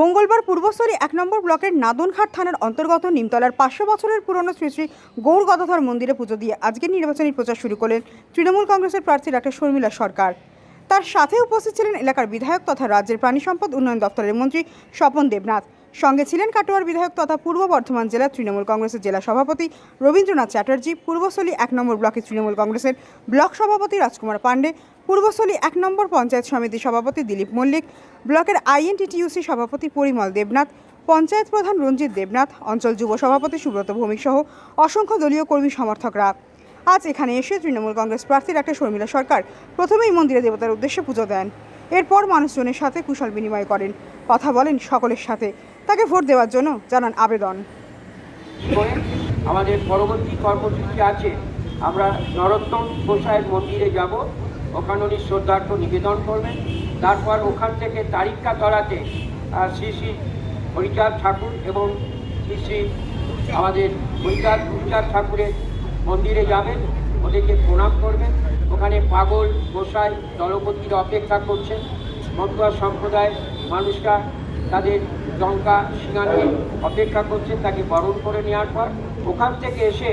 মঙ্গলবার পূর্বস্থলী ১ নম্বর ব্লকের নাদনঘাট থানার অন্তর্গত নিমতলার ৫০০ বছরের পুরনো শ্রী শ্রী গৌর গদাধর মন্দিরে পুজো দিয়ে আজকের নির্বাচনী প্রচার শুরু করলেন তৃণমূল কংগ্রেসের প্রার্থী ডক্টর শর্মিলা সরকার। তার সাথে উপস্থিত ছিলেন এলাকার বিধায়ক তথা রাজ্যের প্রাণী সম্পদ উন্নয়ন দপ্তরের মন্ত্রী স্বপন দেবনাথ। সঙ্গে ছিলেন কাটোয়ার বিধায়ক তথা পূর্ব বর্ধমান জেলা তৃণমূল কংগ্রেসের জেলা সভাপতি রবীন্দ্রনাথ চ্যাটার্জি, পূর্বস্থলী ১ নম্বর ব্লকের তৃণমূল কংগ্রেসের ব্লক সভাপতি রাজকুমার পাণ্ডে, পূর্বস্থলী ১ নম্বর পঞ্চায়েত সমিতি সভাপতি দিলীপ মল্লিক, ব্লকের আইএনটিটিইউসি সভাপতি পরিমল দেবনাথ, পঞ্চায়েত প্রধান রঞ্জিত দেবনাথ, অঞ্চল যুব সভাপতি সুব্রত ভৌমিক সহ অসংখ্য দলীয় কর্মী সমর্থকরা আজ এখানে এসে তৃণমূল কংগ্রেস প্রার্থী ডক্টর শর্মিলা সরকার প্রথমেই মন্দিরে দেবতার উদ্দেশ্যে পুজো দেন। এরপর মানুষজনের সাথে কুশল বিনিময় করেন, কথা বলেন সকলের সাথে, তাকে ভোট দেওয়ার জন্য জানান আবেদন। আমাদের পরবর্তী কর্মসূচি আছে, আমরা নরোত্তম গোসাইয়ের মন্দিরে যাব, ওখানে উনি শ্রদ্ধার্ঘ্য নিবেদন করবেন। তারপর ওখান থেকে তারিকা তলাতে শ্রী শ্রী হরিচাঁদ ঠাকুর এবং শ্রী শ্রী আমাদের হরিচাঁদ ঠাকুরের মন্দিরে যাবেন, ওদেরকে প্রণাম করবেন। ওখানে পাগল গোসাই দলপতিরা অপেক্ষা করছেন। মতুয়া সম্প্রদায়ের মানুষরা তাদের লঙ্কা সিঙ্গানিয়ে অপেক্ষা করছেন, তাকে বরণ করে নেওয়ার পর ওখান থেকে এসে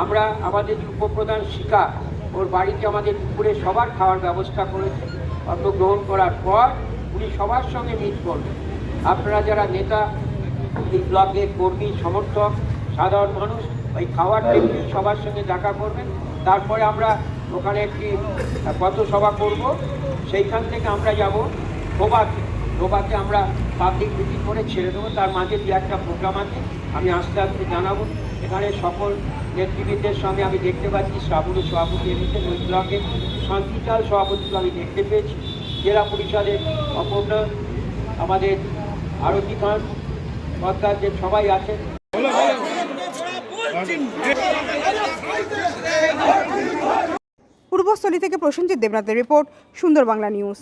আমরা আমাদের উপপ্রধান শিখা ওর বাড়িতে আমাদের দুপুরে সবার খাওয়ার ব্যবস্থা করেছে। অর্থ গ্রহণ করার পর উনি সবার সঙ্গে মিট করবেন। আপনারা যারা নেতা, এই ব্লকের কর্মী সমর্থক সাধারণ মানুষ, ওই খাওয়ার টেবিলে সবার সঙ্গে দেখা করবেন। তারপরে আমরা ওখানে একটি পথসভা করব, সেইখান থেকে আমরা যাব ধোবাতে আমরা পাবলিক মিটিং করে ছেড়ে দেবো। তার মাঝে যে একটা প্রোগ্রাম আছে, আমি আস্তে আস্তে জানাবো। এখানে সকল নেতৃবৃন্দের সঙ্গে আমি দেখতে পাচ্ছি শ্রাবণী সভাপতি এনেছেন, ওই ব্লকের শান্তিচাল সভাপতিকে আমি দেখতে পেয়েছি, জেলা পরিষদের অপর্ণা, আমাদের আরতি খান সরকার, যে সবাই আছেন। পূর্বস্থলী থেকে প্রসেনজিৎ দেবনাথের রিপোর্ট, সুন্দর বাংলা নিউজ।